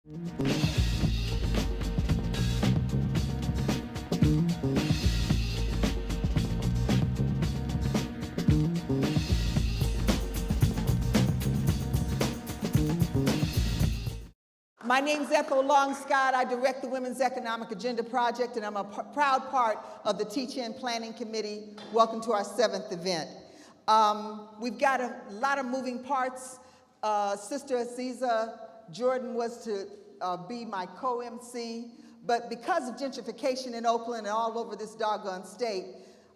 My name's Ethel Long-Scott. I direct the Women's Economic Agenda Project, and I'm a proud part of the Teach-In Planning Committee. Welcome to our 7th event. We've got a lot of moving parts. Sister Aziza Jordan was to be my co-MC, but because of gentrification in Oakland and all over this doggone state,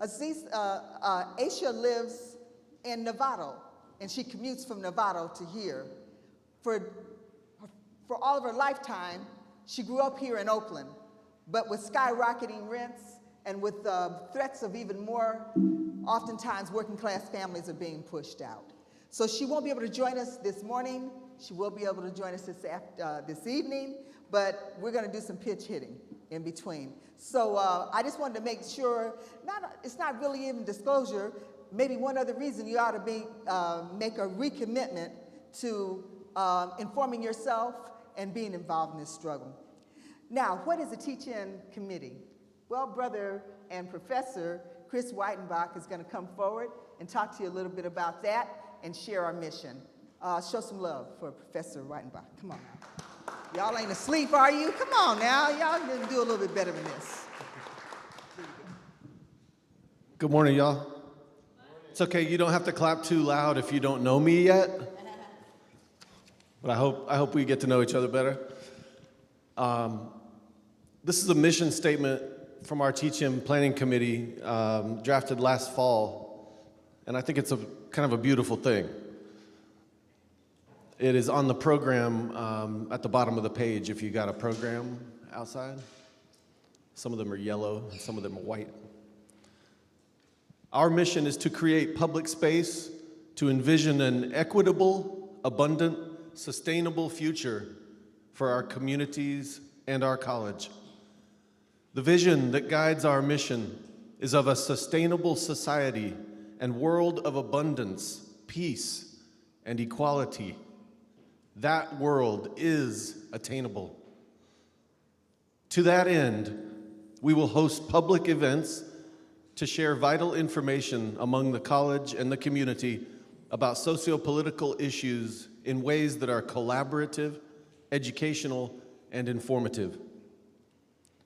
Aisha lives in Novato, and she commutes from Novato to here. For all of her lifetime, she grew up here in Oakland, but with skyrocketing rents and with threats of even more, oftentimes working class families are being pushed out. So she won't be able to join us this morning. She will be able to join us this evening, but we're gonna do some pitch hitting in between. So I just wanted to make sure, it's not really even disclosure, maybe one other reason you ought to make a recommitment to informing yourself and being involved in this struggle. Now, what is a Teach-In committee? Well, brother and professor Chris Whitenbach is gonna come forward and talk to you a little bit about that and share our mission. Show some love for Professor Whitenbach, come on now. Y'all ain't asleep, are you? Come on now, y'all can do a little bit better than this. Good morning, y'all. It's okay, you don't have to clap too loud if you don't know me yet. But I hope we get to know each other better. This is a mission statement from our Teach-In Planning Committee, drafted last fall, and I think it's kind of a beautiful thing. It is on the program at the bottom of the page if you got a program outside. Some of them are yellow, and some of them are white. Our mission is to create public space to envision an equitable, abundant, sustainable future for our communities and our college. The vision that guides our mission is of a sustainable society and world of abundance, peace, and equality. That world is attainable. To that end, we will host public events to share vital information among the college and the community about socio-political issues in ways that are collaborative, educational, and informative.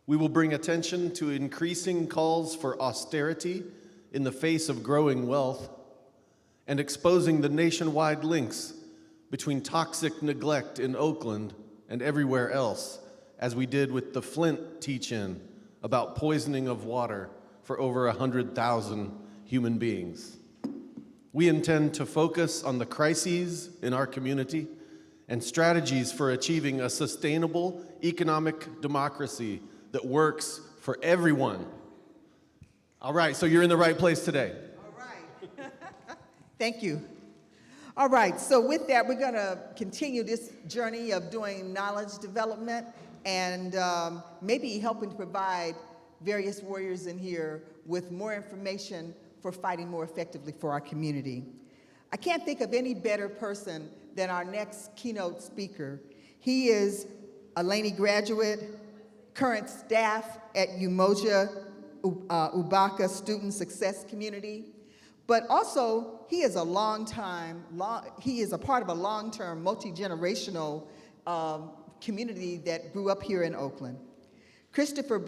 We will bring attention to increasing calls for austerity in the face of growing wealth and exposing the nationwide links between toxic neglect in Oakland and everywhere else, as we did with the Flint teach-in about poisoning of water for over 100,000 human beings. We intend to focus on the crises in our community and strategies for achieving a sustainable economic democracy that works for everyone. All right, so you're in the right place today. All right. Thank you. All right, so with that, we're gonna continue this journey of doing knowledge development and maybe helping to provide various warriors in here with more information for fighting more effectively for our community. I can't think of any better person than our next keynote speaker. He is a Laney graduate, current staff at Umoja Ubaka Student Success Community, but also he is a he is a part of a long-term, multi-generational community that grew up here in Oakland. Christopher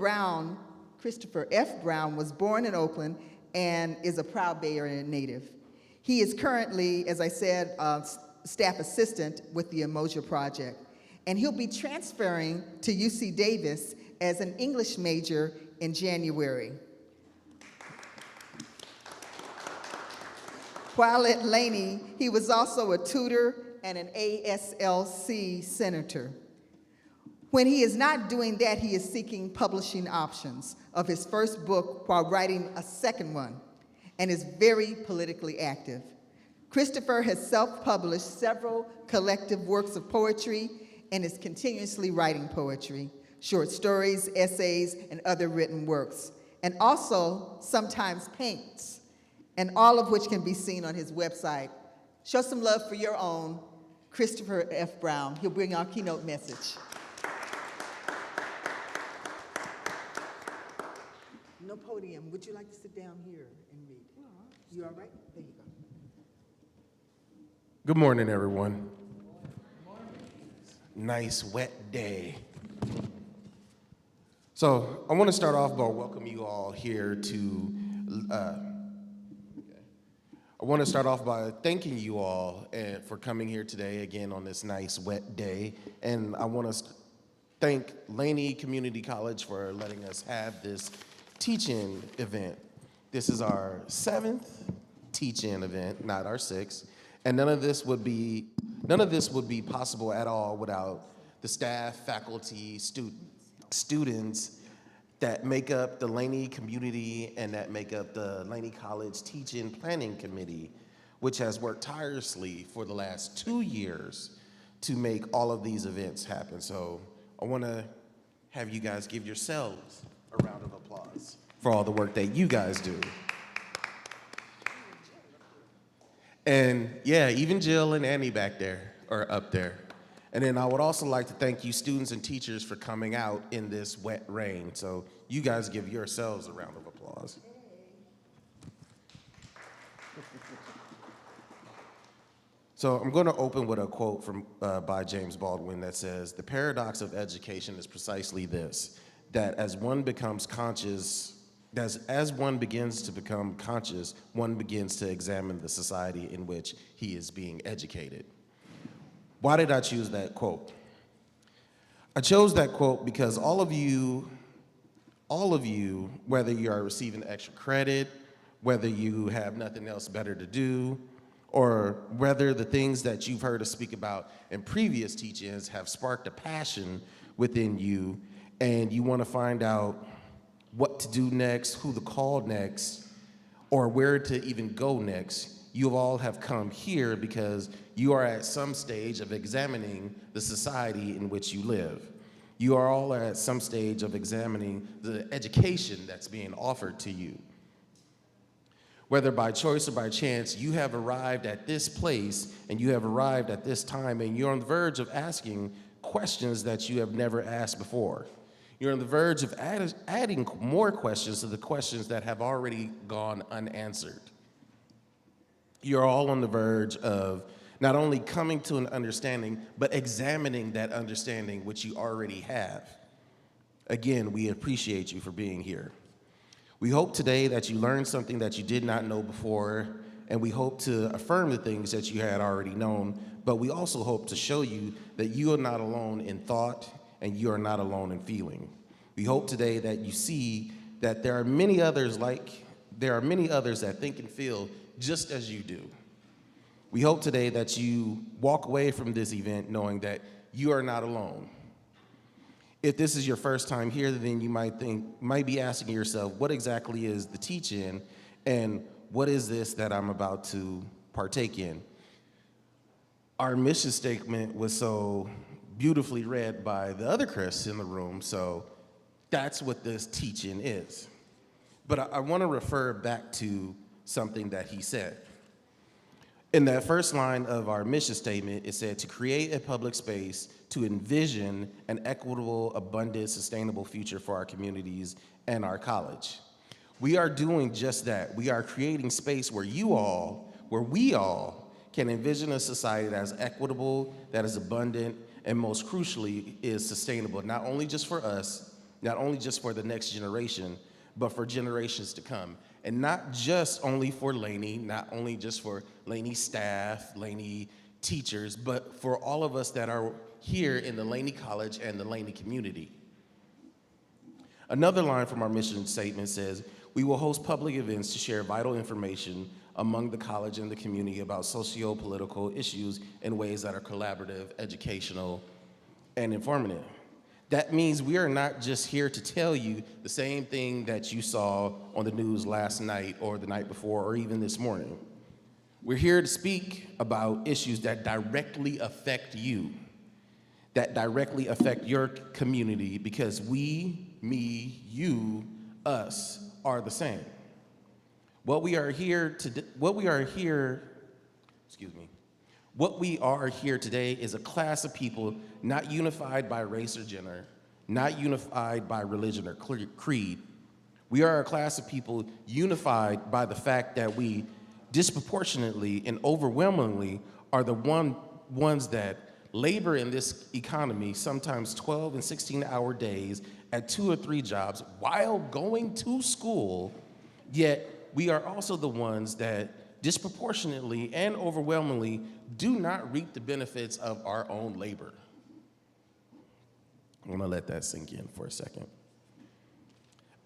F. Brown was born in Oakland and is a proud Bay Area native. He is currently, as I said, staff assistant with the Umoja Project, and he'll be transferring to UC Davis as an English major in January. While at Laney, he was also a tutor and an ASLC senator. When he is not doing that, he is seeking publishing options of his first book while writing a second one, and is very politically active. Christopher has self-published several collective works of poetry and is continuously writing poetry, short stories, essays, and other written works, and also sometimes paints, and all of which can be seen on his website. Show some love for your own Christopher F. Brown. He'll bring our keynote message. No podium. Would you like to sit down here and read? You all right? There you go. Good morning, everyone. Nice wet day. So I want to start off by welcoming you all here to, I want to start off by thanking you all for coming here today again on this nice wet day. And I want to thank Laney Community College for letting us have this teach-in event. This is our 7th teach-in event, not our 6th. And none of this would be possible at all without the staff, faculty, students that make up the Laney community and that make up the Laney College Teach-In Planning Committee, which has worked tirelessly for the last 2 years to make all of these events happen. So I want to have you guys give yourselves a round of applause for all the work that you guys do. And yeah, even Jill and Annie back there, or up there. And then I would also like to thank you students and teachers for coming out in this wet rain. So you guys give yourselves a round of applause. So I'm going to open with a quote from by James Baldwin that says, "The paradox of education is precisely this, that as one begins to become conscious, one begins to examine the society in which he is being educated." Why did I choose that quote? I chose that quote because all of you, whether you are receiving extra credit, whether you have nothing else better to do, or whether the things that you've heard us speak about in previous teach-ins have sparked a passion within you, and you want to find out what to do next, who to call next, or where to even go next, you all have come here because you are at some stage of examining the society in which you live. You are all at some stage of examining the education that's being offered to you. Whether by choice or by chance, you have arrived at this place and you have arrived at this time and you're on the verge of asking questions that you have never asked before. You're on the verge of adding more questions to the questions that have already gone unanswered. You're all on the verge of not only coming to an understanding, but examining that understanding which you already have. Again, we appreciate you for being here. We hope today that you learned something that you did not know before, and we hope to affirm the things that you had already known, but we also hope to show you that you are not alone in thought and you are not alone in feeling. We hope today that you see that there are many others that think and feel just as you do. We hope today that you walk away from this event knowing that you are not alone. If this is your first time here, then you might be asking yourself, what exactly is the teach-in and what is this that I'm about to partake in? Our mission statement was so beautifully read by the other Chris in the room, so that's what this teach-in is. But I want to refer back to something that he said. In that first line of our mission statement, it said to create a public space to envision an equitable, abundant, sustainable future for our communities and our college. We are doing just that. We are creating space where we all can envision a society that is equitable, that is abundant, and most crucially is sustainable, not only just for us, not only just for the next generation, but for generations to come. And not just only for Laney, not only just for Laney staff, Laney teachers, but for all of us that are here in the Laney College and the Laney community. Another line from our mission statement says, we will host public events to share vital information among the college and the community about socio-political issues in ways that are collaborative, educational, and informative. That means we are not just here to tell you the same thing that you saw on the news last night or the night before or even this morning. We're here to speak about issues that directly affect you, that directly affect your community, because we, me, you, us are the same. What we are here today is a class of people not unified by race or gender, not unified by religion or creed. We are a class of people unified by the fact that we disproportionately and overwhelmingly are the ones that labor in this economy, sometimes 12 and 16-hour days at 2 or 3 jobs while going to school, yet we are also the ones that disproportionately and overwhelmingly do not reap the benefits of our own labor. I'm gonna let that sink in for a second.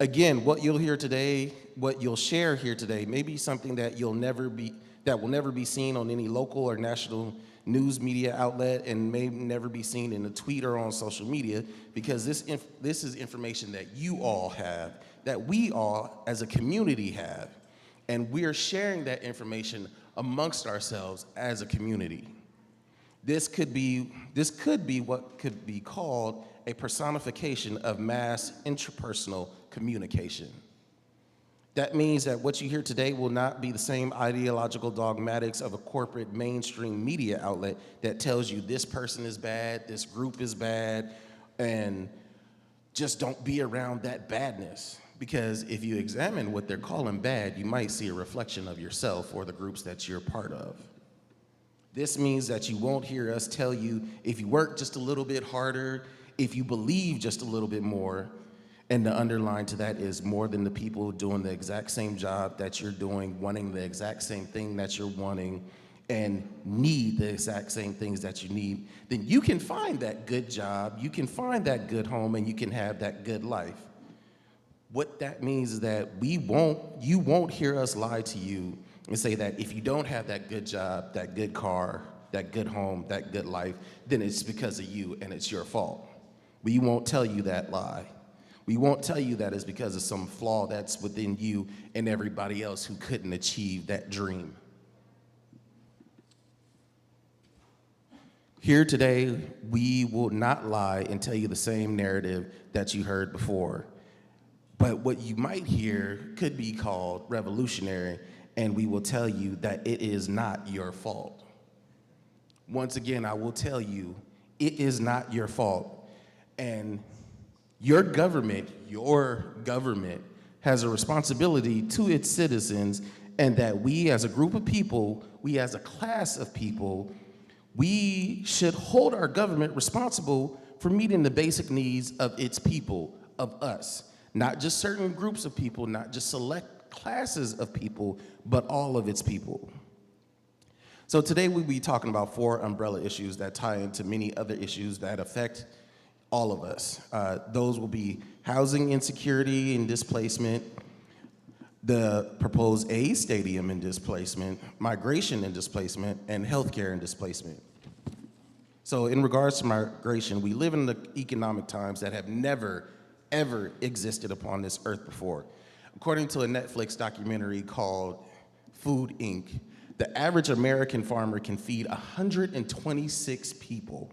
Again, what you'll hear today, what you'll share here today, may be something that will never be seen on any local or national news media outlet, and may never be seen in a tweet or on social media, because this is information that you all have, that we all as a community have, and we're sharing that information amongst ourselves as a community. This could be what could be called a personification of mass interpersonal communication. That means that what you hear today will not be the same ideological dogmatics of a corporate mainstream media outlet that tells you this person is bad, this group is bad, and just don't be around that badness. Because if you examine what they're calling bad, you might see a reflection of yourself or the groups that you're part of. This means that you won't hear us tell you if you work just a little bit harder, if you believe just a little bit more, and the underline to that is more than the people doing the exact same job that you're doing, wanting the exact same thing that you're wanting, and need the exact same things that you need, then you can find that good job, you can find that good home, and you can have that good life. What that means is that you won't hear us lie to you and say that if you don't have that good job, that good car, that good home, that good life, then it's because of you and it's your fault. We won't tell you that lie. We won't tell you that it's because of some flaw that's within you and everybody else who couldn't achieve that dream. Here today, we will not lie and tell you the same narrative that you heard before. But what you might hear could be called revolutionary, and we will tell you that it is not your fault. Once again, I will tell you, it is not your fault. And your government has a responsibility to its citizens, and that we as a group of people, we as a class of people, we should hold our government responsible for meeting the basic needs of its people, of us. Not just certain groups of people, not just select classes of people, but all of its people. So today we'll be talking about 4 umbrella issues that tie into many other issues that affect all of us. Those will be housing insecurity and displacement, the proposed AIDS stadium and displacement, migration and displacement, and healthcare and displacement. So in regards to migration, we live in the economic times that have never, ever existed upon this earth before. According to a Netflix documentary called Food, Inc., the average American farmer can feed 126 people,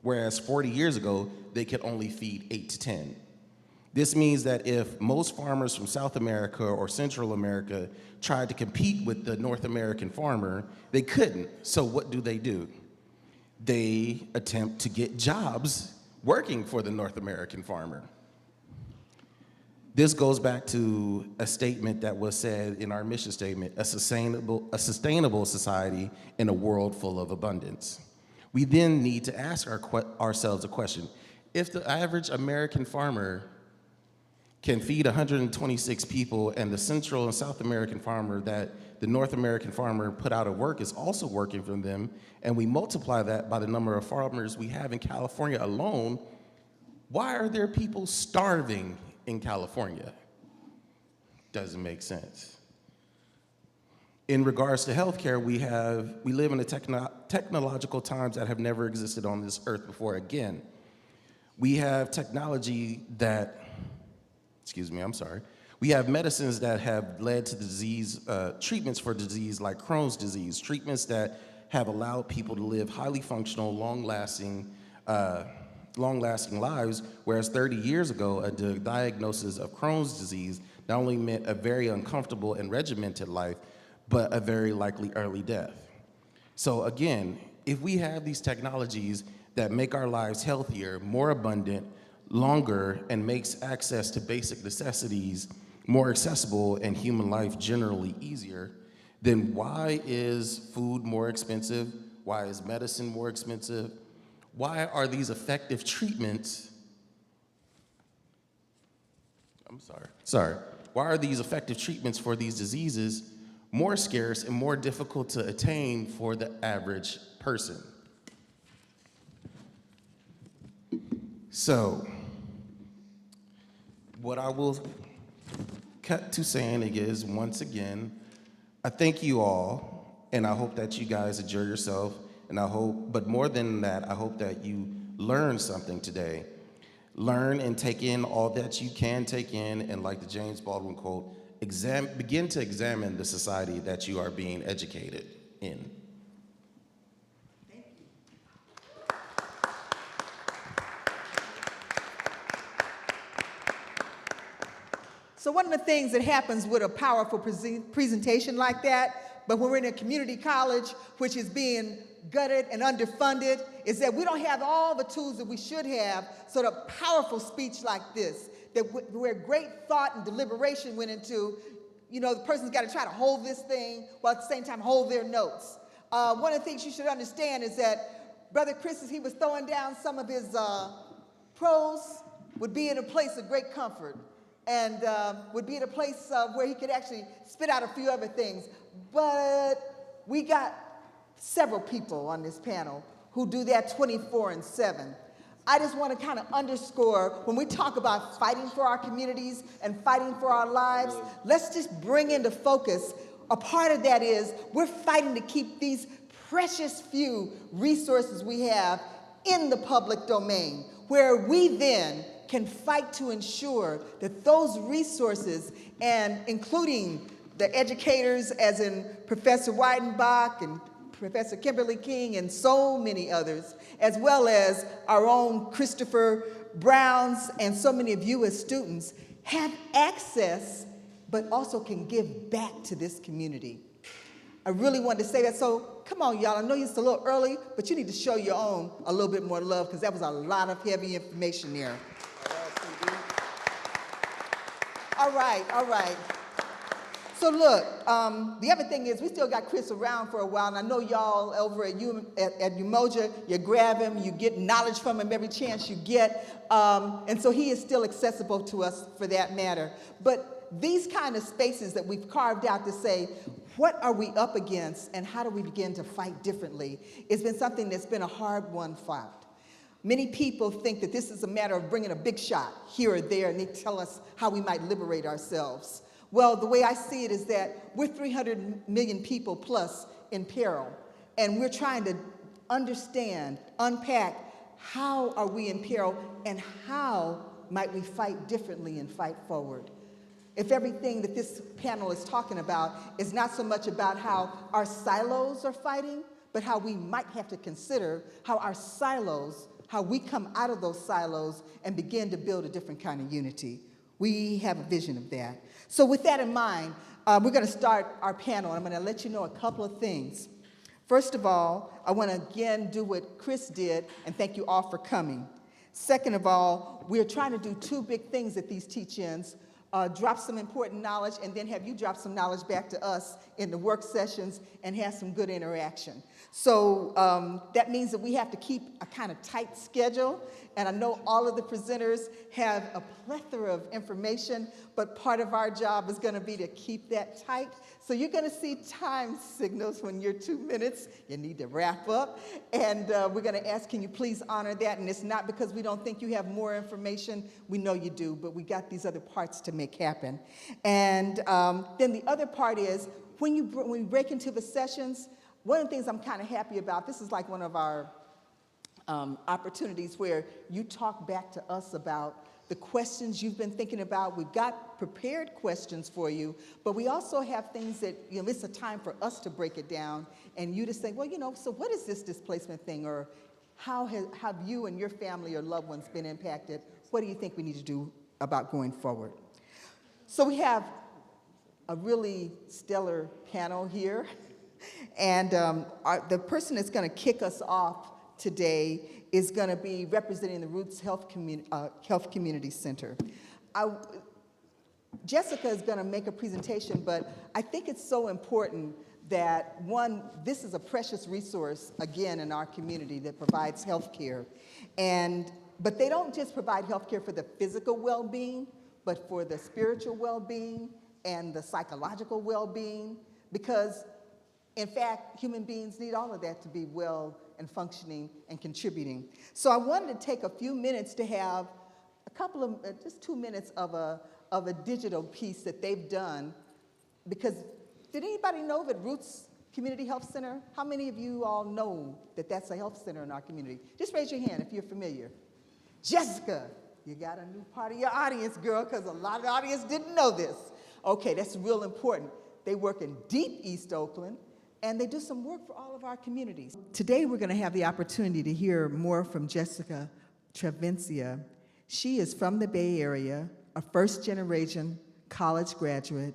whereas 40 years ago, they could only feed 8 to 10. This means that if most farmers from South America or Central America tried to compete with the North American farmer, they couldn't. So what do? They attempt to get jobs working for the North American farmer. This goes back to a statement that was said in our mission statement, a sustainable society in a world full of abundance. We then need to ask ourselves a question. If the average American farmer can feed 126 people, and the Central and South American farmer that the North American farmer put out of work is also working for them, and we multiply that by the number of farmers we have in California alone, why are there people starving in California? Doesn't make sense. In regards to healthcare, we live in technological times that have never existed on this earth before. Again, we have technology that, we have medicines that have led to disease, treatments for disease like Crohn's disease, treatments that have allowed people to live highly functional, long-lasting lives, whereas 30 years ago, a diagnosis of Crohn's disease not only meant a very uncomfortable and regimented life, but a very likely early death. So again, if we have these technologies that make our lives healthier, more abundant, longer, and makes access to basic necessities more accessible, and human life generally easier, then why is food more expensive? Why is medicine more expensive? Why are these effective treatments, why are these effective treatments for these diseases more scarce and more difficult to attain for the average person? So, what I will cut to saying is, once again, I thank you all, and I hope that you guys enjoy yourself, and I hope, but more than that, I hope that you learn something today. Learn and take in all that you can take in, and like the James Baldwin quote, begin to examine the society that you are being educated in. So one of the things that happens with a powerful presentation like that, but when we're in a community college, which is being gutted and underfunded, is that we don't have all the tools that we should have, so the powerful speech like this, where great thought and deliberation went into, the person's got to try to hold this thing while at the same time hold their notes. One of the things you should understand is that Brother Chris, as he was throwing down some of his prose, would be in a place of great comfort, and would be in a place where he could actually spit out a few other things. But we got several people on this panel who do that 24/7. I just want to kind of underscore, when we talk about fighting for our communities and fighting for our lives, let's just bring into focus, a part of that is we're fighting to keep these precious few resources we have in the public domain, where we then can fight to ensure that those resources, and including the educators, as in Professor Weidenbach and Professor Kimberly King and so many others, as well as our own Christopher Browns and so many of you as students, have access, but also can give back to this community. I really wanted to say that, so come on, y'all. I know it's a little early, but you need to show your own a little bit more love, because that was a lot of heavy information there. All right. So look, the other thing is we still got Chris around for a while, and I know y'all over at Umoja, you grab him, you get knowledge from him every chance you get, and so he is still accessible to us for that matter. But these kind of spaces that we've carved out to say, what are we up against and how do we begin to fight differently, it's been something that's been a hard-won fight. Many people think that this is a matter of bringing a big shot here or there, and they tell us how we might liberate ourselves. Well, the way I see it is that we're 300 million people plus in peril, and we're trying to understand, unpack, how are we in peril, and how might we fight differently and fight forward. If everything that this panel is talking about is not so much about how our silos are fighting, but how we might have to consider how our silos, how we come out of those silos and begin to build a different kind of unity. We have a vision of that. So with that in mind, we're going to start our panel, and I'm going to let you know a couple of things. First of all, I want to again do what Chris did, and thank you all for coming. Second of all, we're trying to do two big things at these teach-ins. Drop some important knowledge, and then have you drop some knowledge back to us in the work sessions and have some good interaction. So that means that we have to keep a kind of tight schedule, and I know all of the presenters have a plethora of information, but part of our job is going to be to keep that tight. So you're going to see time signals when you're 2 minutes, you need to wrap up, and we're going to ask, can you please honor that? And it's not because we don't think you have more information, we know you do, but we got these other parts to make happen. And then the other part is, when we break into the sessions, one of the things I'm kind of happy about, this is like one of our opportunities where you talk back to us about the questions you've been thinking about. We've got prepared questions for you, but we also have things that, it's a time for us to break it down and you to say, well, so what is this displacement thing? Or how have you and your family or loved ones been impacted? What do you think we need to do about going forward? So we have a really stellar panel here. And the person that's going to kick us off today is going to be representing the Roots Health Community Center. Jessica is going to make a presentation, but I think it's so important that, one, this is a precious resource, again, in our community that provides health care. But they don't just provide health care for the physical well-being, but for the spiritual well-being and the psychological well-being, because, in fact, human beings need all of that to be well and functioning and contributing. So I wanted to take a few minutes to have a couple of, just 2 minutes of a digital piece that they've done, because did anybody know that Roots Community Health Center, how many of you all know that that's a health center in our community? Just raise your hand if you're familiar. Jessica, you got a new part of your audience, girl, because a lot of the audience didn't know this. Okay, that's real important. They work in deep East Oakland, and they do some work for all of our communities. Today, we're going to have the opportunity to hear more from Jessica Travencia. She is from the Bay Area, a first-generation college graduate,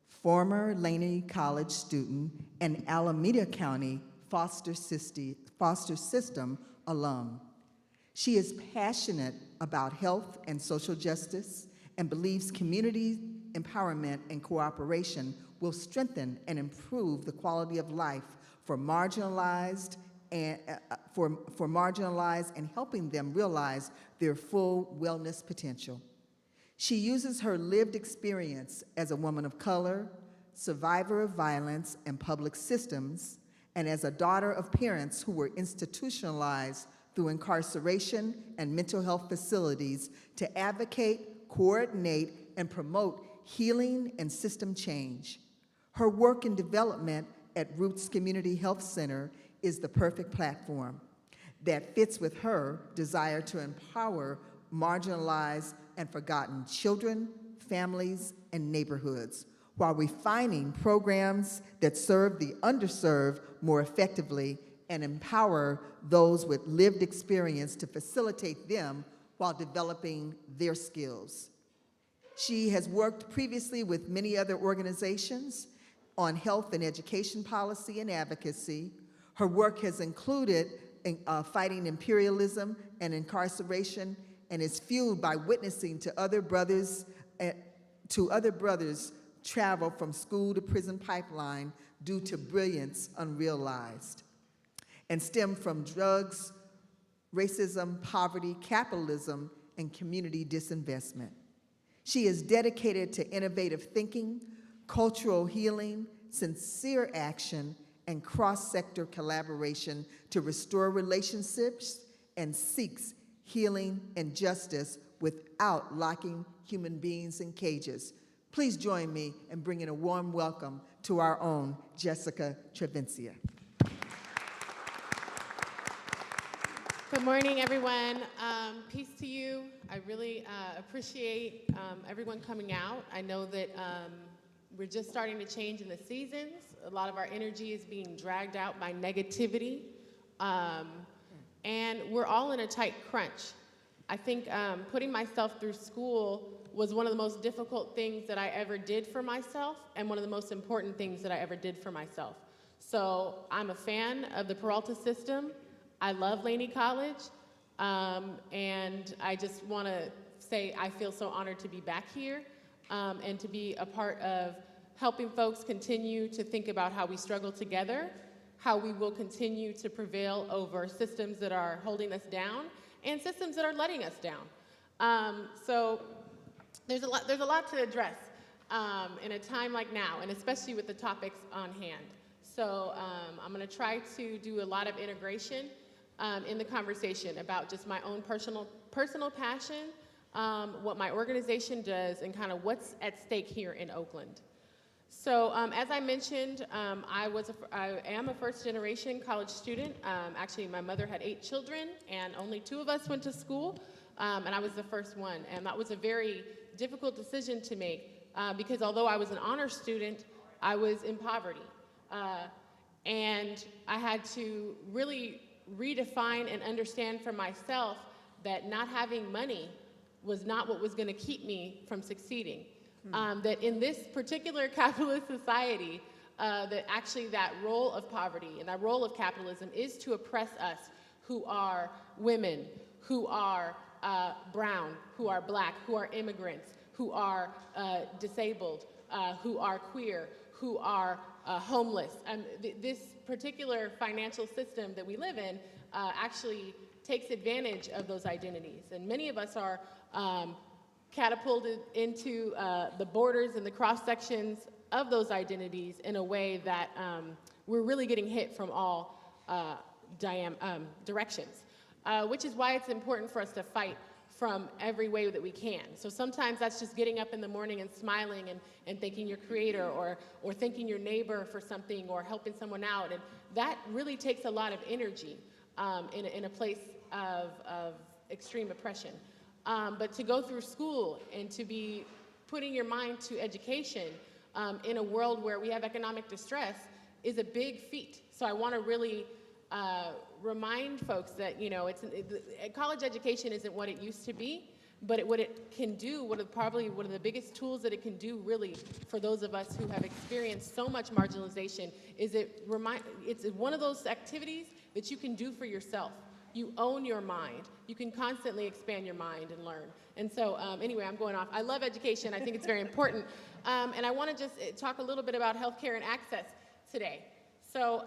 former Laney College student, and Alameda County foster system alum. She is passionate about health and social justice and believes community empowerment and cooperation will strengthen and improve the quality of life for marginalized and helping them realize their full wellness potential. She uses her lived experience as a woman of color, survivor of violence and public systems, and as a daughter of parents who were institutionalized through incarceration and mental health facilities to advocate, coordinate, and promote healing and system change. Her work and development at Roots Community Health Center is the perfect platform that fits with her desire to empower marginalized and forgotten children, families, and neighborhoods, while refining programs that serve the underserved more effectively and empower those with lived experience to facilitate them while developing their skills. She has worked previously with many other organizations on health and education policy and advocacy. Her work has included fighting imperialism and incarceration, and is fueled by witnessing to other brothers travel from school to prison pipeline due to brilliance unrealized, and stem from drugs, racism, poverty, capitalism, and community disinvestment. She is dedicated to innovative thinking, cultural healing, sincere action, and cross-sector collaboration to restore relationships, and seeks healing and justice without locking human beings in cages. Please join me in bringing a warm welcome to our own Jessica Travencia. Good morning, everyone. Peace to you. I really appreciate everyone coming out. I know that we're just starting to change in the seasons. A lot of our energy is being dragged out by negativity. And we're all in a tight crunch. I think putting myself through school was one of the most difficult things that I ever did for myself, and one of the most important things that I ever did for myself. So I'm a fan of the Peralta system. I love Laney College, and I just want to say I feel so honored to be back here and to be a part of helping folks continue to think about how we struggle together, how we will continue to prevail over systems that are holding us down and systems that are letting us down. So there's a lot to address in a time like now, and especially with the topics on hand. So I'm going to try to do a lot of integration in the conversation about just my own personal passion, what my organization does, and kind of what's at stake here in Oakland. So as I mentioned, I am a first-generation college student. Actually, my mother had 8 children, and only 2 of us went to school, and I was the first one. And that was a very difficult decision to make because although I was an honor student, I was in poverty. And I had to really redefine and understand for myself that not having money was not what was going to keep me from succeeding. That in this particular capitalist society, that actually that role of poverty and that role of capitalism is to oppress us who are women, who are brown, who are black, who are immigrants, who are disabled, who are queer, who are homeless. This particular financial system that we live in actually takes advantage of those identities. And many of us are catapulted into the borders and the cross sections of those identities in a way that we're really getting hit from all directions, which is why it's important for us to fight from every way that we can. So sometimes that's just getting up in the morning and smiling and thanking your creator, or thanking your neighbor for something, or helping someone out. And that really takes a lot of energy in a place of extreme oppression. But to go through school and to be putting your mind to education in a world where we have economic distress is a big feat. So I want to really remind folks that, college education isn't what it used to be, but what it can do, one of the biggest tools that it can do really for those of us who have experienced so much marginalization is it's one of those activities that you can do for yourself. You own your mind. You can constantly expand your mind and learn. And so anyway, I'm going off. I love education. I think it's very important. And I want to just talk a little bit about healthcare and access today. So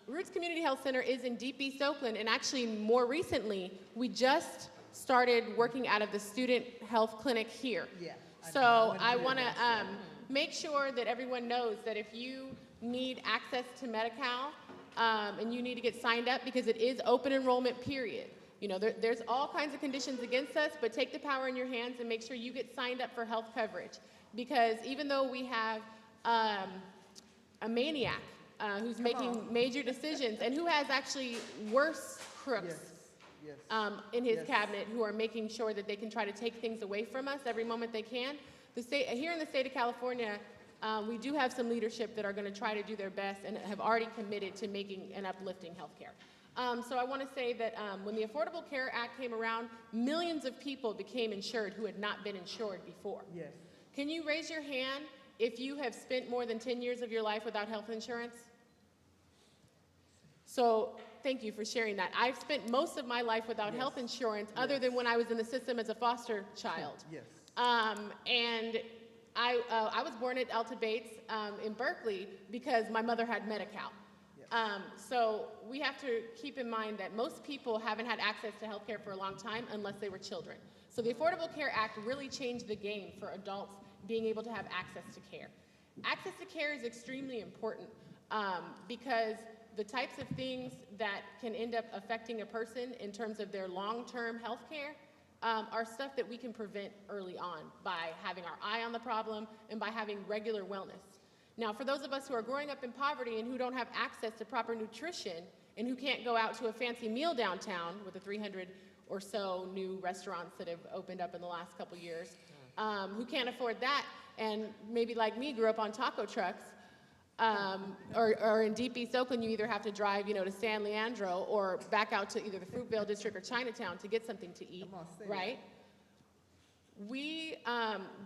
Roots Community Health Center is in Deep East Oakland, and actually more recently, we just started working out of the student health clinic here. Yeah, So I want to make sure that everyone knows that if you need access to Medi-Cal and you need to get signed up, because it is open enrollment period. There's all kinds of conditions against us, but take the power in your hands and make sure you get signed up for health coverage. Because even though we have a maniac who's making major decisions and who has actually worse crooks in his cabinet who are making sure that they can try to take things away from us every moment they can. Here in the state of California, we do have some leadership that are going to try to do their best and have already committed to making and uplifting healthcare. So I want to say that when the Affordable Care Act came around, millions of people became insured who had not been insured before. Yes. Can you raise your hand if you have spent more than 10 years of your life without health insurance? So thank you for sharing that. I've spent most of my life without health insurance other than when I was in the system as a foster child. Yes. And I was born at Alta Bates in Berkeley because my mother had Medi-Cal. So we have to keep in mind that most people haven't had access to health care for a long time unless they were children. So the Affordable Care Act really changed the game for adults being able to have access to care. Access to care is extremely important because the types of things that can end up affecting a person in terms of their long-term health care are stuff that we can prevent early on by having our eye on the problem and by having regular wellness. Now, for those of us who are growing up in poverty and who don't have access to proper nutrition and who can't go out to a fancy meal downtown with the 300 or so new restaurants that have opened up in the last couple years, who can't afford that and maybe like me grew up on taco trucks, or in Deep East Oakland, you either have to drive, to San Leandro or back out to either the Fruitvale District or Chinatown to get something to eat, right?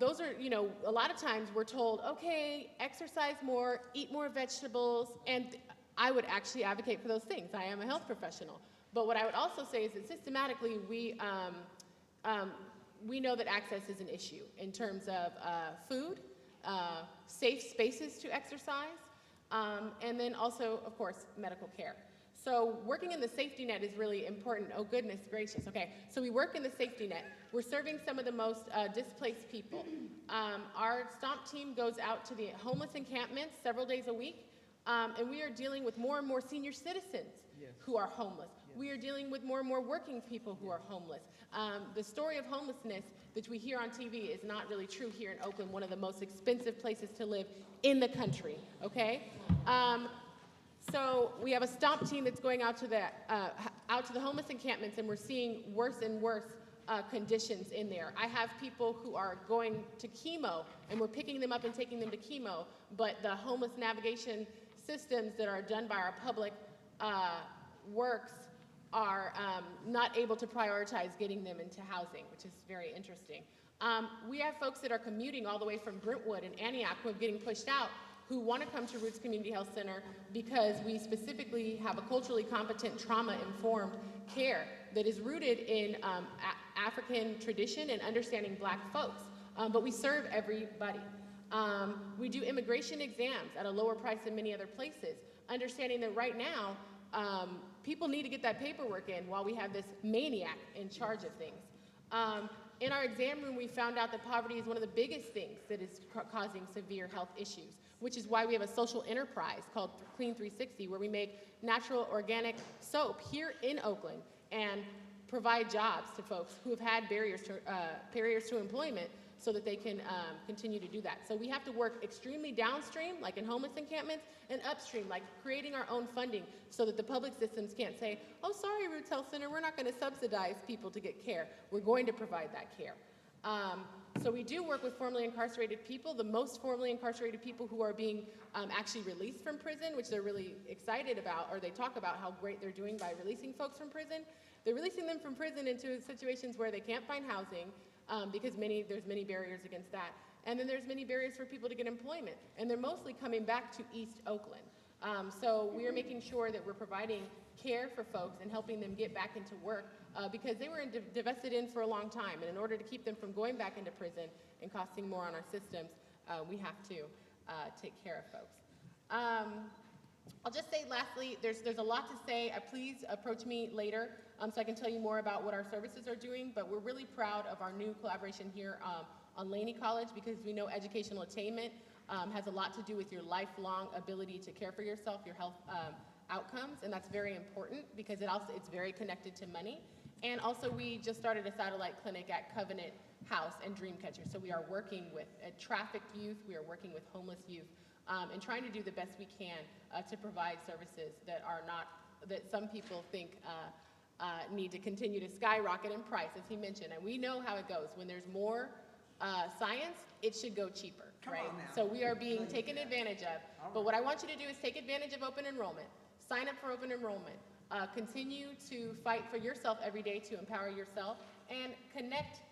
Those are, a lot of times we're told, okay, exercise more, eat more vegetables, and I would actually advocate for those things. I am a health professional. But what I would also say is that systematically we know that access is an issue in terms of food, safe spaces to exercise, and then also, of course, medical care. So working in the safety net is really important. Oh, goodness gracious. Okay, so we work in the safety net. We're serving some of the most displaced people. Our STOMP team goes out to the homeless encampments several days a week, and we are dealing with more and more senior citizens who are homeless. We are dealing with more and more working people who are homeless. The story of homelessness that we hear on TV is not really true here in Oakland, one of the most expensive places to live in the country, okay? So we have a STOMP team that's going out to the homeless encampments, and we're seeing worse and worse conditions in there. I have people who are going to chemo, and we're picking them up and taking them to chemo, but the homeless navigation systems that are done by our public works are not able to prioritize getting them into housing, which is very interesting. We have folks that are commuting all the way from Brentwood and Antioch who are getting pushed out, who want to come to Roots Community Health Center because we specifically have a culturally competent, trauma-informed care that is rooted in African tradition and understanding Black folks. but we serve everybody. We do immigration exams at a lower price than many other places, understanding that right now, people need to get that paperwork in while we have this maniac in charge of things. In our exam room, we found out that poverty is one of the biggest things that is causing severe health issues, which is why we have a social enterprise called Clean 360, where we make natural organic soap here in Oakland and provide jobs to folks who have had barriers to employment so that they can continue to do that. So we have to work extremely downstream, like in homeless encampments, and upstream, like creating our own funding so that the public systems can't say, oh, sorry, Roots Health Center, we're not going to subsidize people to get care. We're going to provide that care. So we do work with formerly incarcerated people, the most formerly incarcerated people who are being actually released from prison, which they're really excited about, or they talk about how great they're doing by releasing folks from prison. They're releasing them from prison into situations where they can't find housing, because there's many barriers against that. And then there's many barriers for people to get employment. And they're mostly coming back to East Oakland. So we are making sure that we're providing care for folks and helping them get back into work because they were divested in for a long time. And in order to keep them from going back into prison and costing more on our systems, we have to take care of folks. I'll just say lastly, there's a lot to say. Please approach me later so I can tell you more about what our services are doing, but we're really proud of our new collaboration here on Laney College because we know educational attainment has a lot to do with your lifelong ability to care for yourself, your health outcomes, and that's very important because it's very connected to money. And also we just started a satellite clinic at Covenant House and Dreamcatcher, so we are working with trafficked youth, we are working with homeless youth, and trying to do the best we can to provide services that some people think need to continue to skyrocket in price, as he mentioned. And we know how it goes. When there's more science, it should go cheaper, right? So we are being taken advantage of. But what I want you to do is take advantage of open enrollment. Sign up for open enrollment. Continue to fight for yourself every day to empower yourself and connect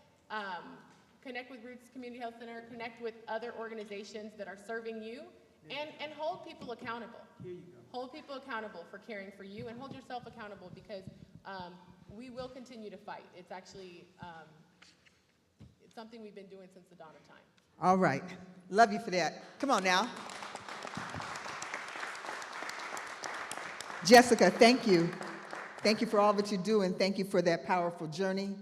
with Roots Community Health Center, connect with other organizations that are serving you, and hold people accountable. Here you go. Hold people accountable for caring for you, and hold yourself accountable because we will continue to fight. It's actually it's something we've been doing since the dawn of time. All right. Love you for that. Come on now. Jessica, thank you. Thank you for all that you do, and thank you for that powerful journey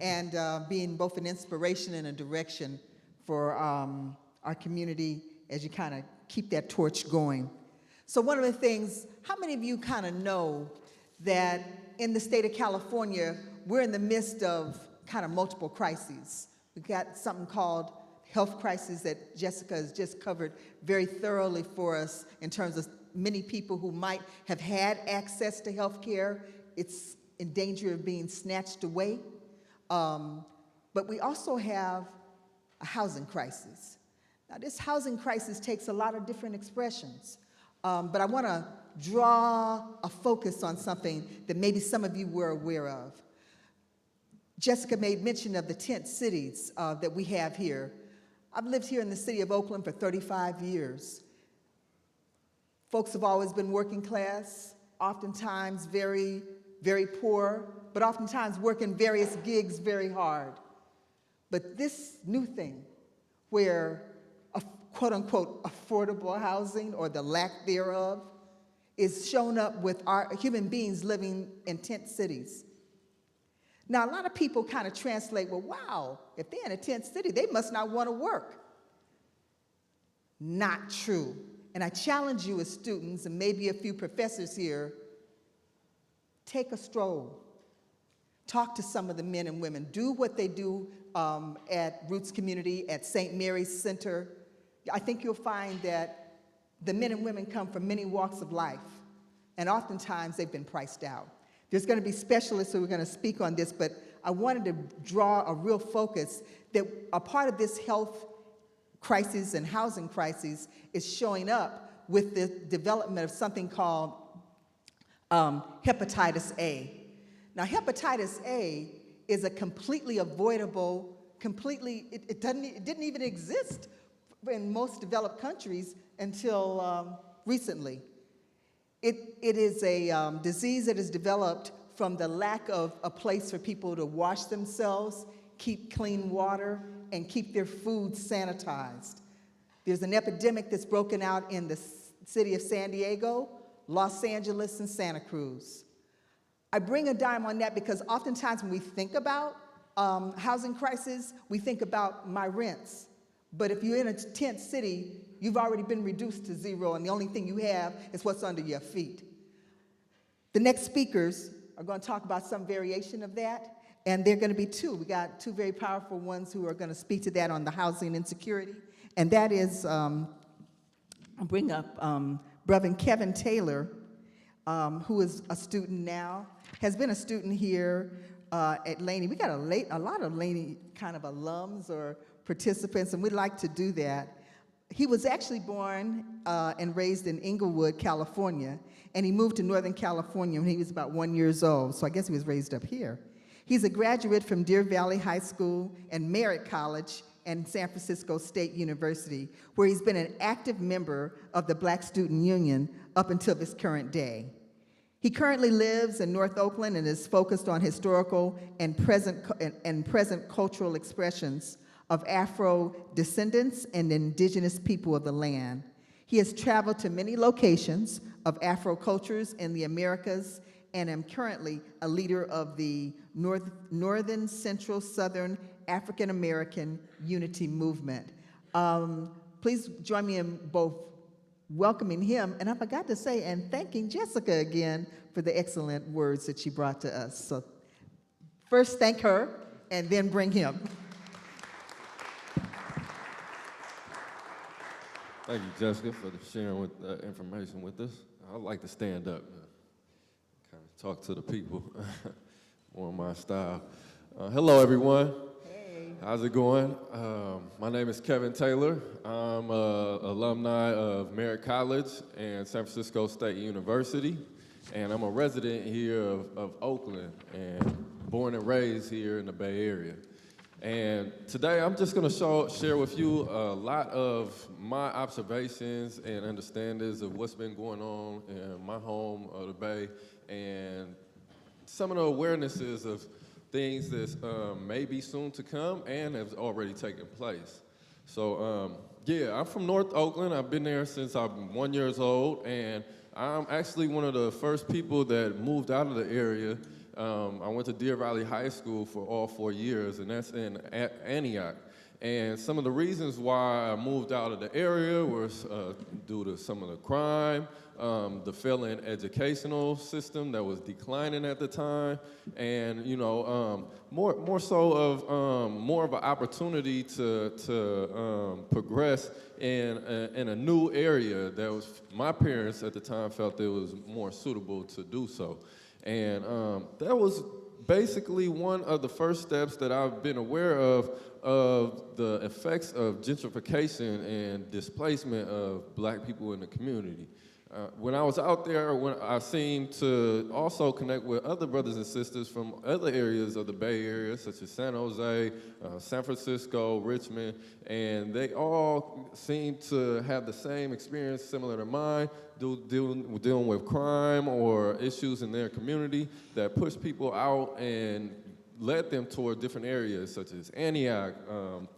and being both an inspiration and a direction for our community as you kind of keep that torch going. So one of the things, how many of you kind of know that in the state of California, we're in the midst of kind of multiple crises? We've got something called health crisis that Jessica has just covered very thoroughly for us in terms of many people who might have had access to health care. It's in danger of being snatched away. But we also have a housing crisis. Now, this housing crisis takes a lot of different expressions, but I want to draw a focus on something that maybe some of you were aware of. Jessica made mention of the tent cities that we have here. I've lived here in the city of Oakland for 35 years. Folks have always been working class, oftentimes very, very poor, but oftentimes working various gigs very hard. But this new thing where quote-unquote affordable housing, or the lack thereof, is shown up with our human beings living in tent cities. Now, a lot of people kind of translate, well, wow, if they're in a tent city, they must not want to work. Not true. And I challenge you as students, and maybe a few professors here, take a stroll. Talk to some of the men and women. Do what they do at Roots Community, at St. Mary's Center. I think you'll find that the men and women come from many walks of life, and oftentimes they've been priced out. There's going to be specialists who are going to speak on this, but I wanted to draw a real focus that a part of this health crisis and housing crisis is showing up with the development of something called Hepatitis A. Now, Hepatitis A is a completely avoidable, it didn't even exist in most developed countries until recently. It is a disease that is developed from the lack of a place for people to wash themselves keep clean water, and keep their food sanitized. There's an epidemic that's broken out in the city of San Diego, Los Angeles, and Santa Cruz. I bring a dime on that because oftentimes when we think about housing crisis, we think about my rents. But if you're in a tent city, you've already been reduced to zero, and the only thing you have is what's under your feet. The next speakers are going to talk about some variation of that, and they're going to be two. We got two very powerful ones who are going to speak to that on the housing insecurity, and that is, I'll bring up Brother Kevin Taylor, who is a student now, has been a student here at Laney. We got a lot of Laney kind of alums or participants, and we'd like to do that. He was actually born and raised in Inglewood, California, and he moved to Northern California when he was about 1 year old, so I guess he was raised up here. He's a graduate from Deer Valley High School and Merritt College and San Francisco State University, where he's been an active member of the Black Student Union up until this current day. He currently lives in North Oakland and is focused on historical and present cultural expressions of Afro descendants and indigenous people of the land. He has traveled to many locations of Afro cultures in the Americas and am currently a leader of the Northern Central Southern African American Unity Movement. Please join me in both welcoming him, and I forgot to say, and thanking Jessica again for the excellent words that she brought to us. So first thank her, and then bring him. Thank you, Jessica, for sharing with, information with us. I'd like to stand up and kind of talk to the people, more my style. Hello, everyone. Hey. How's it going? My name is Kevin Taylor. I'm an alumni of Merritt College and San Francisco State University, and I'm a resident here of Oakland and born and raised here in the Bay Area. And today I'm just going to share with you a lot of my observations and understandings of what's been going on in my home of the Bay and some of the awarenesses of things that may be soon to come and have already taken place. So yeah, I'm from North Oakland. I've been there since I'm 1 year old, and I'm actually one of the first people that moved out of the area. I went to Deer Valley High School for all 4 years, and that's in Antioch. And some of the reasons why I moved out of the area was due to some of the crime, the failing educational system that was declining at the time, and more so of more of an opportunity to progress in a new area that was my parents at the time felt it was more suitable to do so. And that was basically one of the first steps that I've been aware of the effects of gentrification and displacement of Black people in the community. When I was out there, I seemed to also connect with other brothers and sisters from other areas of the Bay Area, such as San Jose, San Francisco, Richmond, and they all seemed to have the same experience similar to mine, dealing with crime or issues in their community that pushed people out and led them toward different areas such as Antioch,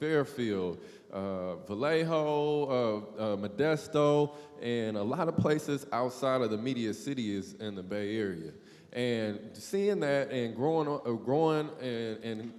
Fairfield, Vallejo, Modesto, and a lot of places outside of the media cities in the Bay Area. And seeing that and growing and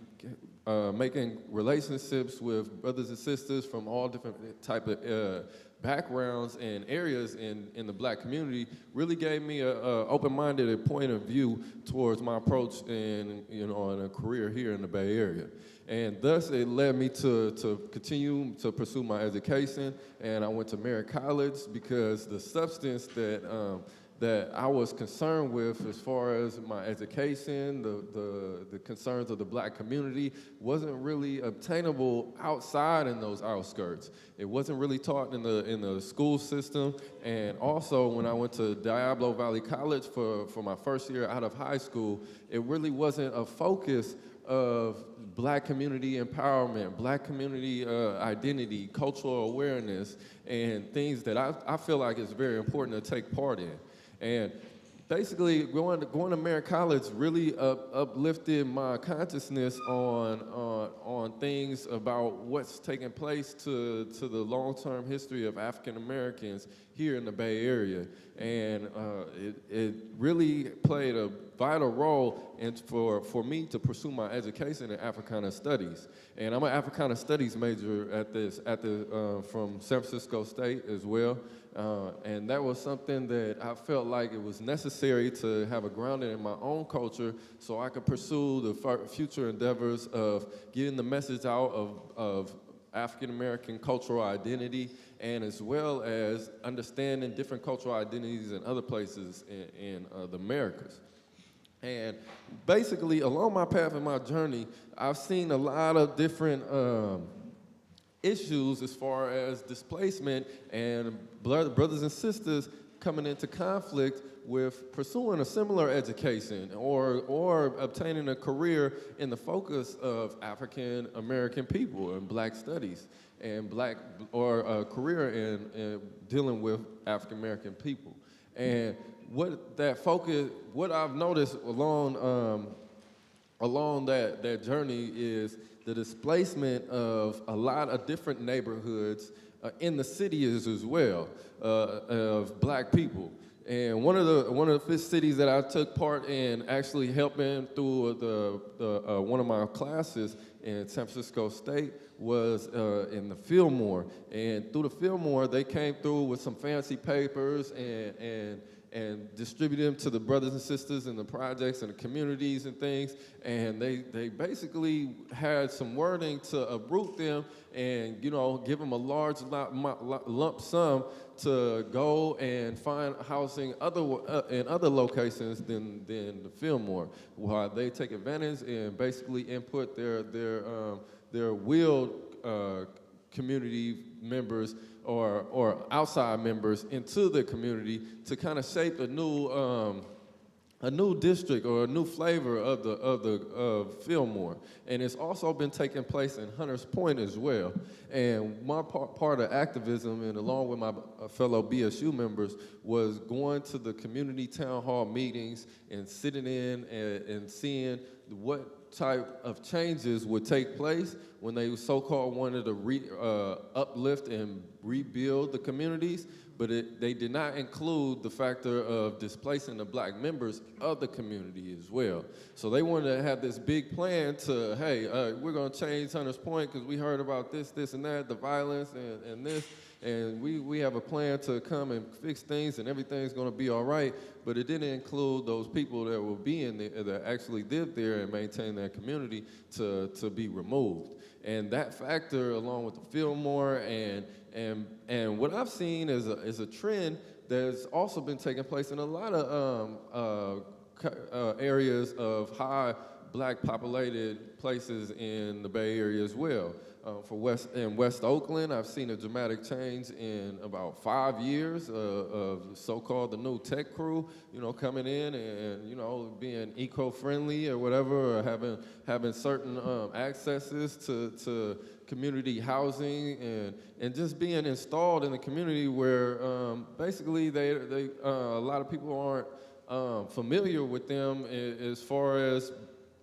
making relationships with brothers and sisters from all different type of backgrounds and areas in the Black community really gave me a open-minded point of view towards my approach in a career here in the Bay Area. And thus it led me to continue to pursue my education, and I went to Merritt College because the substance that I was concerned with as far as my education, the concerns of the Black community, wasn't really obtainable outside in those outskirts. It wasn't really taught in the school system, and also when I went to Diablo Valley College for my first year out of high school, it really wasn't a focus of Black community empowerment, Black community identity, cultural awareness, and things that I feel like is very important to take part in. And basically going to Merritt College really uplifted my consciousness on things about what's taking place to the long-term history of African Americans here in the Bay Area, and it really played a vital role for me to pursue my education in Africana Studies. And I'm an Africana Studies major from San Francisco State as well. And that was something that I felt like it was necessary to have a grounding in my own culture so I could pursue the future endeavors of getting the message out of African American cultural identity, and as well as understanding different cultural identities in other places in the Americas. And basically, along my path and my journey, I've seen a lot of different issues as far as displacement and brothers and sisters coming into conflict with pursuing a similar education or obtaining a career in the focus of African American people and Black studies and or a career in dealing with African American people. And what I've noticed along that journey is the displacement of a lot of different neighborhoods in the cities as well of Black people. And one of the cities that I took part in actually helping through one of my classes in San Francisco State was in the Fillmore. And through the Fillmore, they came through with some fancy papers and distribute them to the brothers and sisters in the projects and the communities and things. And they basically had some wording to uproot them and, give them a large lump sum to go and find housing in other locations than the Fillmore, while they take advantage and basically input their willed community members or outside members into the community to kind of shape a new district or a new flavor of Fillmore. And it's also been taking place in Hunters Point as well. And my part of activism, and along with my fellow BSU members, was going to the community town hall meetings and sitting in and seeing what type of changes would take place when they so-called wanted to uplift and rebuild the communities, but they did not include the factor of displacing the Black members of the community as well. So they wanted to have this big plan to, hey, we're gonna change Hunters Point because we heard about this, and that, the violence and this, and we have a plan to come and fix things and everything's gonna be all right, but it didn't include those people that will be in there, that actually live there and maintain their community to be removed. And that factor, along with the Fillmore and what I've seen is a trend that's also been taking place in a lot of areas of high Black populated places in the Bay Area as well. In West Oakland, I've seen a dramatic change in about 5 years of so-called the new tech crew, coming in and, being eco-friendly or whatever, or having certain accesses to community housing and just being installed in the community where basically a lot of people aren't familiar with them as far as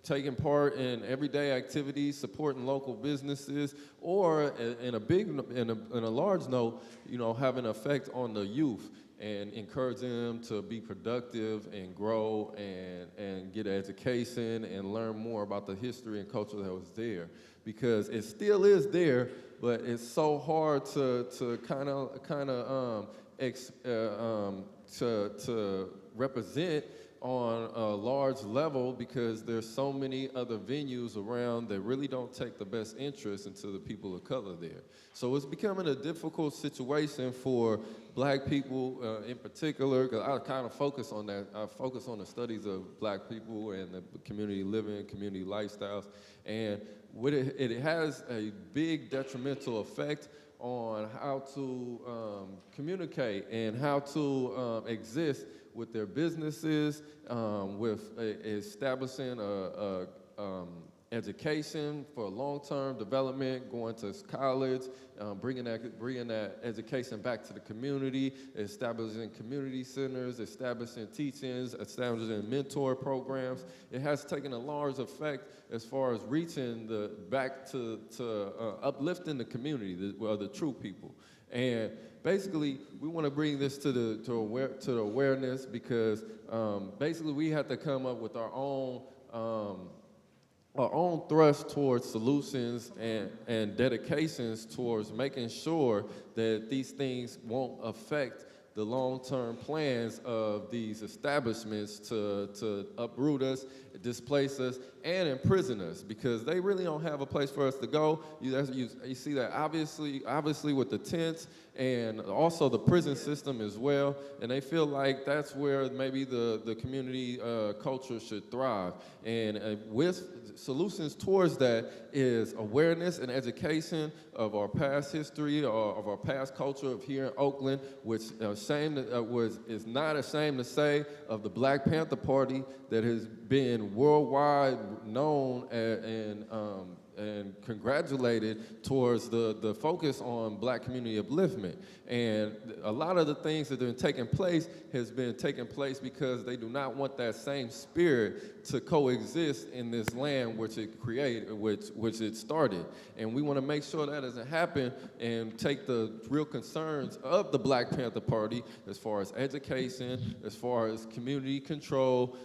taking part in everyday activities, supporting local businesses, or in a large note, having an effect on the youth and encouraging them to be productive and grow and get education and learn more about the history and culture that was there. Because it still is there, but it's so hard to represent on a large level because there's so many other venues around that really don't take the best interest into the people of color there. So it's becoming a difficult situation for Black people in particular, because I kind of focus on that. I focus on the studies of Black people and the community living, community lifestyles, and it has a big detrimental effect on how to communicate and how to exist with their businesses, with establishing education for long-term development, going to college, bringing that education back to the community, establishing community centers, establishing teachings, establishing mentor programs. It has taken a large effect as far as reaching back to uplifting the community, the true people. And basically, we want to bring this to the awareness because basically we have to come up with our own thrust towards solutions and dedications towards making sure that these things won't affect the long-term plans of these establishments to uproot us, displace us, and imprison us, because they really don't have a place for us to go. You see that obviously with the tents and also the prison system as well, and they feel like that's where maybe the community culture should thrive. And with solutions towards that is awareness and education of our past history, or of our past culture of here in Oakland, which is not ashamed to say of the Black Panther Party that has been worldwide known and congratulated towards the focus on Black community upliftment. And a lot of the things that have been taking place has been taking place because they do not want that same spirit to coexist in this land which it created, which it started. And we want to make sure that doesn't happen and take the real concerns of the Black Panther Party as far as education, as far as community control,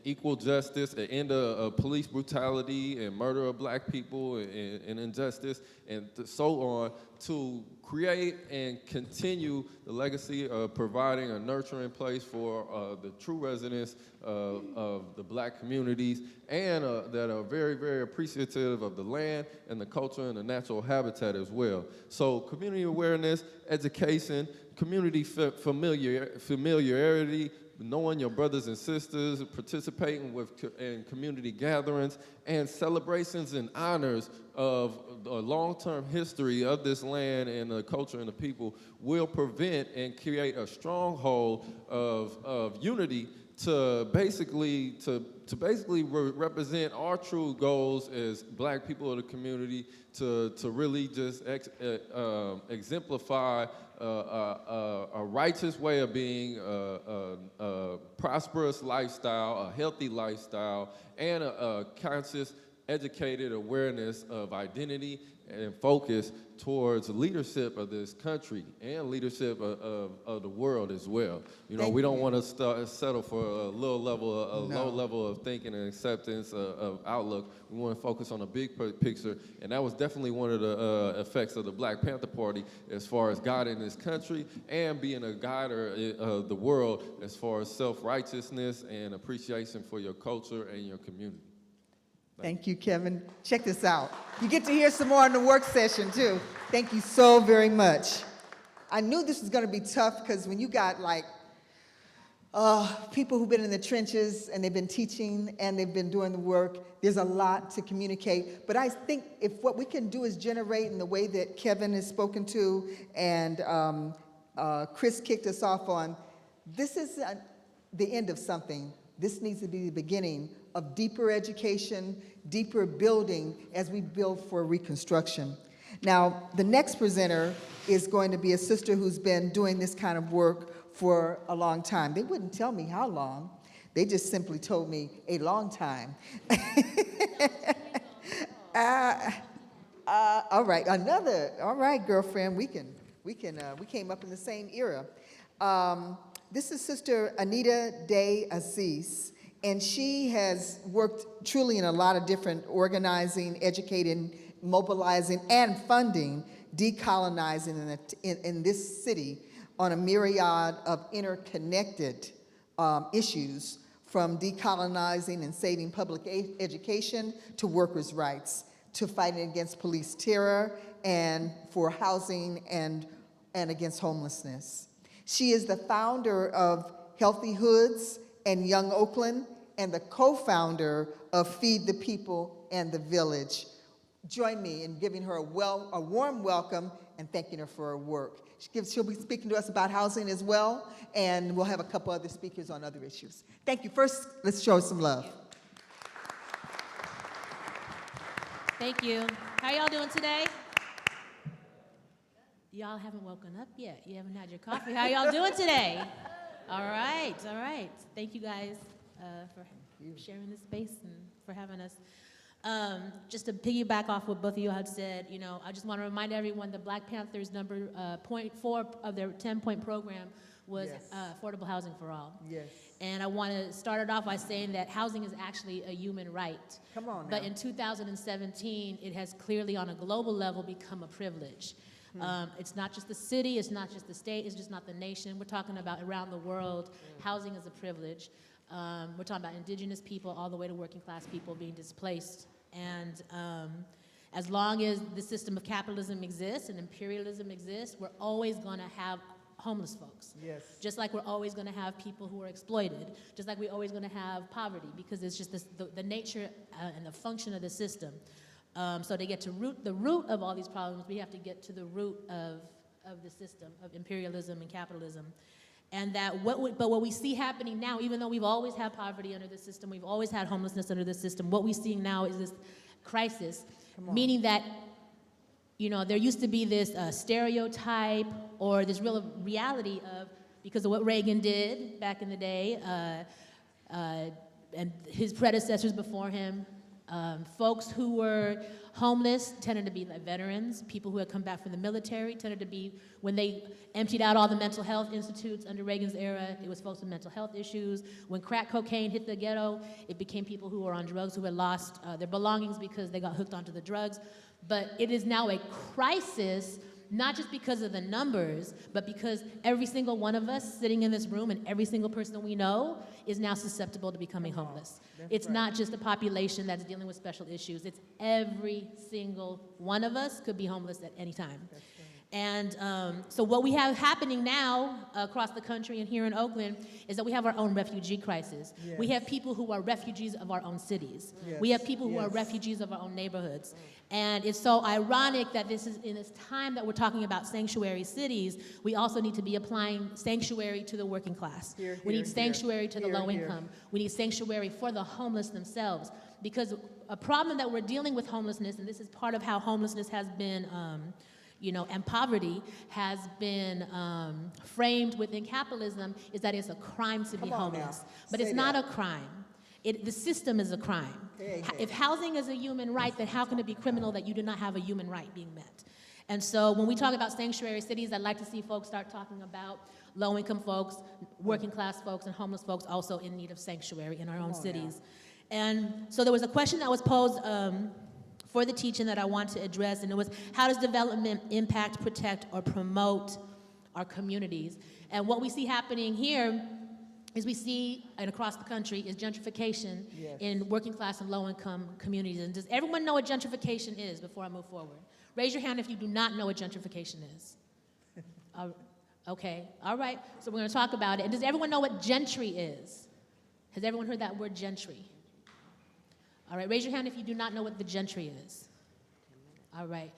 equal justice, an end of police brutality and murder of Black people and injustice, and so on, to create and continue the legacy of providing a nurturing place for the true residents of the Black communities, and that are very, very appreciative of the land and the culture and the natural habitat as well. So community awareness, education, community familiarity, knowing your brothers and sisters, participating in community gatherings, and celebrations and honors of a long-term history of this land and the culture and the people will prevent and create a stronghold of unity to basically represent our true goals as Black people of the community, to really just exemplify a righteous way of being, a prosperous lifestyle, a healthy lifestyle, and a conscious, educated awareness of identity and focus towards leadership of this country and leadership of the world as well. We don't want to settle for a low level of thinking and acceptance of outlook. We want to focus on a big picture, and that was definitely one of the effects of the Black Panther Party as far as guiding this country and being a guider of the world as far as self-righteousness and appreciation for your culture and your community. Thank you, Kevin. Check this out. You get to hear some more in the work session, too. Thank you so very much. I knew this was going to be tough because when you got people who've been in the trenches and they've been teaching and they've been doing the work, there's a lot to communicate. But I think if what we can do is generate in the way that Kevin has spoken to and Chris kicked us off on, this is the end of something. This needs to be the beginning of deeper education, deeper building as we build for Reconstruction. Now, the next presenter is going to be a sister who's been doing this kind of work for a long time. They wouldn't tell me how long. They just simply told me a long time. All right, girlfriend, we came up in the same era. This is Sister Anita De Assis, and she has worked truly in a lot of different organizing, educating, mobilizing, and funding, decolonizing in this city on a myriad of interconnected issues, from decolonizing and saving public education to workers' rights, to fighting against police terror and for housing and against homelessness. She is the founder of Healthy Hoods and Young Oakland and the co-founder of Feed the People and the Village. Join me in giving her a warm welcome and thanking her for her work. She'll be speaking to us about housing as well, and we'll have a couple other speakers on other issues. Thank you. First, let's show some love. Thank you. How y'all doing today? Y'all haven't woken up yet. You haven't had your coffee. How y'all doing today? All right, all right. Thank you guys for sharing this space and for having us. Just to piggyback off what both of you had said, you know, I just want to remind everyone that Black Panther's number 0.4 of their 10-point program was Yes. affordable housing for all. Yes. And I want to start it off by saying that housing is actually a human right. Come on But now. in 2017, it has clearly on a global level become a privilege. It's not just the city, it's not just the state, it's just not the nation. We're talking about around the world, housing is a privilege. We're talking about indigenous people all the way to working class people being displaced. And as long as the system of capitalism exists and imperialism exists, we're always going to have homeless folks. Yes. Just like we're always going to have people who are exploited, just like we're always going to have poverty, because it's just the nature and the function of the system. So to get to the root of all these problems, we have to get to the root of the system of imperialism and capitalism. And that what we see happening now, even though we've always had poverty under the system, we've always had homelessness under the system, what we're seeing now is this crisis, meaning that, you know, there used to be this stereotype or this real reality of, because of what Reagan did back in the day, and his predecessors before him, folks who were homeless tended to be like veterans. People who had come back from the military tended to be, when they emptied out all the mental health institutes under Reagan's era, it was folks with mental health issues. When crack cocaine hit the ghetto, it became people who were on drugs who had lost their belongings because they got hooked onto the drugs. But it is now a crisis, not just because of the numbers, but because every single one of us sitting in this room and every single person we know is now susceptible to becoming homeless. It's not just a population that's dealing with special issues. It's every single one of us could be homeless at any time. And so what we have happening now across the country and here in Oakland is that we have our own refugee crisis. Yes. We have people who are refugees of our own cities. Yes. We have people who are Yes. refugees of our own neighborhoods. And it's so ironic that this is in this time that we're talking about sanctuary cities, we also need to be applying sanctuary to the working class. Here, We here, need sanctuary to the here, low here. income. We need sanctuary for the homeless themselves. Because a problem that we're dealing with homelessness, and this is part of how homelessness has been, you know, and poverty has been framed within capitalism, is that it's a crime to be Come on now. homeless. But Say it's not that. a crime. The system is a crime. Hey, hey. If housing is a human right, then how can it be criminal that you do not have a human right being met? And so when we talk about sanctuary cities, I'd like to see folks start talking about low-income folks, working-class folks, and homeless folks also in need of sanctuary in our own cities. And so there was a question that was posed for the teaching that I want to address, and it was, how does development impact, protect, or promote our communities? And what we see happening here is we see, and across the country, is gentrification Yes. in working class and low-income communities. And does everyone know what gentrification is before I move forward? Raise your hand if you do not know what gentrification is. Okay, all right, so we're gonna talk about it. And does everyone know what gentry is? Has everyone heard that word gentry? All right, raise your hand if you do not know what the gentry is. All right.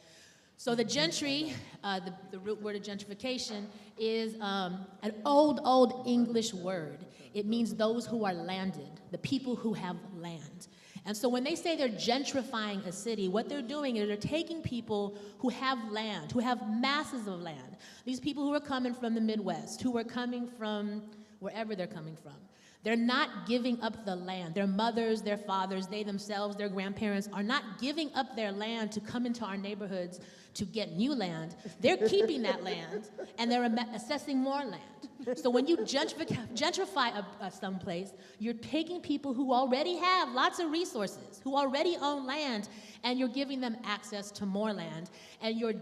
So the gentry, the root word of gentrification, is an old English word. It means those who are landed, the people who have land. And so when they say they're gentrifying a city, what they're doing is they're taking people who have land, who have masses of land. These people who are coming from the Midwest, who are coming from wherever they're coming from. They're not giving up the land. Their mothers, their fathers, they themselves, their grandparents are not giving up their land to come into our neighborhoods to get new land. They're keeping that land, and they're assessing more land. So when you gentrify someplace, you're taking people who already have lots of resources, who already own land, and you're giving them access to more land, and you're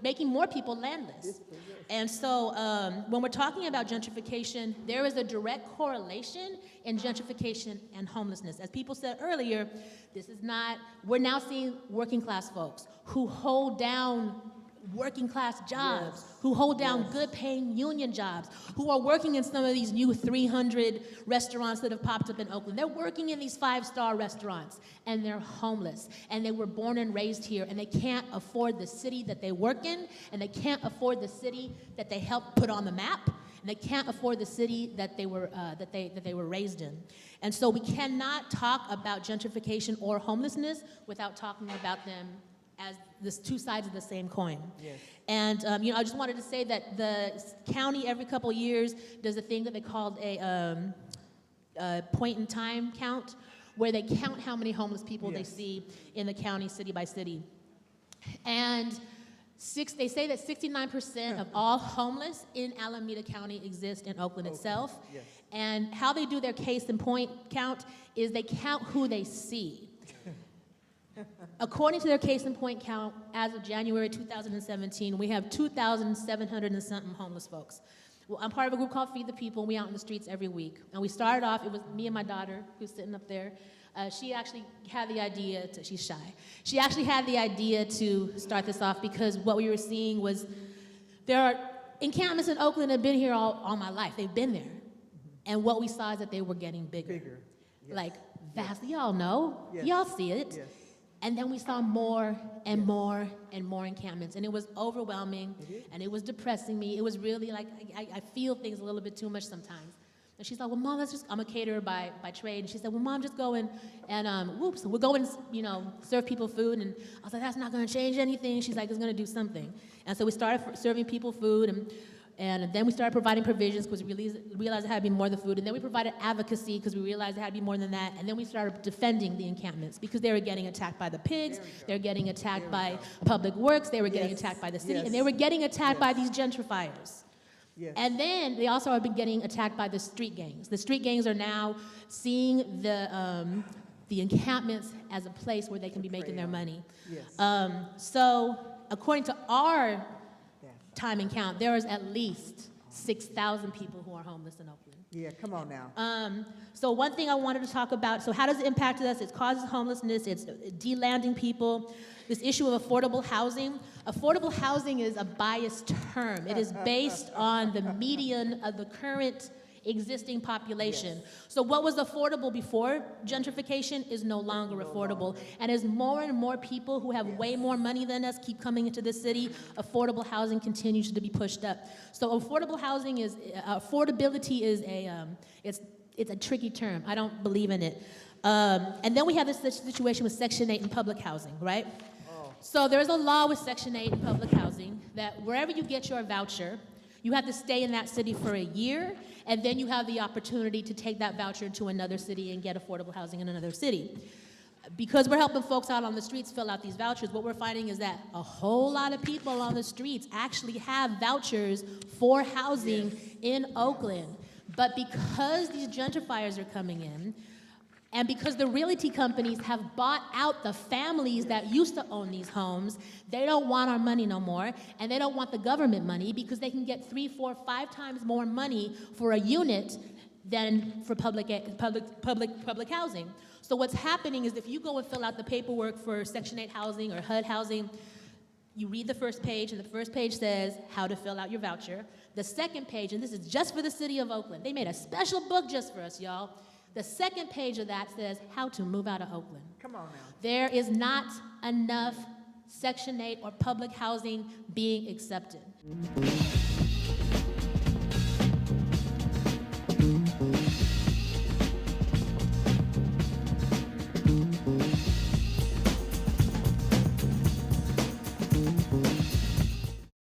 making more people landless. And so when we're talking about gentrification, there is a direct correlation in gentrification and homelessness. As people said earlier, we're now seeing working class folks who hold down working class jobs, who hold down good paying union jobs, who are working in some of these new 300 restaurants that have popped up in Oakland. They're working in these 5-star restaurants, and they're homeless, and they were born and raised here, and they can't afford the city that they work in, and they can't afford the city that they helped put on the map. and they can't afford the city that they were raised in. And so we cannot talk about gentrification or homelessness without talking about them as the two sides of the same coin. Yes. And I just wanted to say that the county every couple of years does a thing that they called a point in time count, where they count how many homeless people they see in the county, city by city. And they say that 69% of all homeless in Alameda County exist in Oakland itself. Yes. And how they do their case in point count is they count who they see. According to their case in point count, as of January 2017, we have 2,700 and something homeless folks. Well, I'm part of a group called Feed the People. We out in the streets every week. And we started off, it was me and my daughter who's sitting up there. She actually had the idea she's shy. She actually had the idea to start this off because what we were seeing was there are encampments in Oakland that have been here all my life. They've been there. And what we saw is that they were getting bigger. Yes. Like, vastly, y'all know. Yes. Y'all see it. Yes. And then we saw more and more and more encampments. And it was overwhelming, and it was depressing me. It was really like, I feel things a little bit too much sometimes. And she's like, well, Mom, I'm a caterer by trade. And she said, well, Mom, just go and we'll go and, serve people food. And I was like, that's not going to change anything. She's like, it's going to do something. And so we started serving people food, and then we started providing provisions because we realized it had to be more than food. And then we provided advocacy because we realized it had to be more than that. And then we started defending the encampments because they were getting attacked by the pigs. They were getting attacked by Public Works. They were getting attacked by the city. Yes. And they were getting attacked by these gentrifiers. Yes. And then they also have been getting attacked by the street gangs. The street gangs are now seeing the encampments as a place where they can be making their money. Yes. So according to our time and count, there is at least 6,000 people who are homeless in Oakland. Yeah, come on now. So one thing I wanted to talk about, so how does it impact us? It causes homelessness, it's de-landing people. This issue of affordable housing. Affordable housing is a biased term. It is based on the median of the current existing population. So what was affordable before gentrification is no longer affordable. And as more and more people who have way more money than us keep coming into the city, affordable housing continues to be pushed up. So affordability is it's a tricky term. I don't believe in it. And then we have this situation with Section 8 in public housing, right? So there's a law with Section 8 in public housing that wherever you get your voucher, you have to stay in that city for a year, and then you have the opportunity to take that voucher to another city and get affordable housing in another city. Because we're helping folks out on the streets fill out these vouchers, what we're finding is that a whole lot of people on the streets actually have vouchers for housing in Oakland. But because these gentrifiers are coming in, and because the realty companies have bought out the families that used to own these homes, they don't want our money no more, and they don't want the government money because they can get 3, 4, 5 times more money for a unit than for public housing. So what's happening is if you go and fill out the paperwork for Section 8 housing or HUD housing, you read the first page, and the first page says how to fill out your voucher. The second page, and this is just for the city of Oakland. They made a special book just for us, y'all. The second page of that says how to move out of Oakland. Come on now. There is not enough Section 8 or public housing being accepted.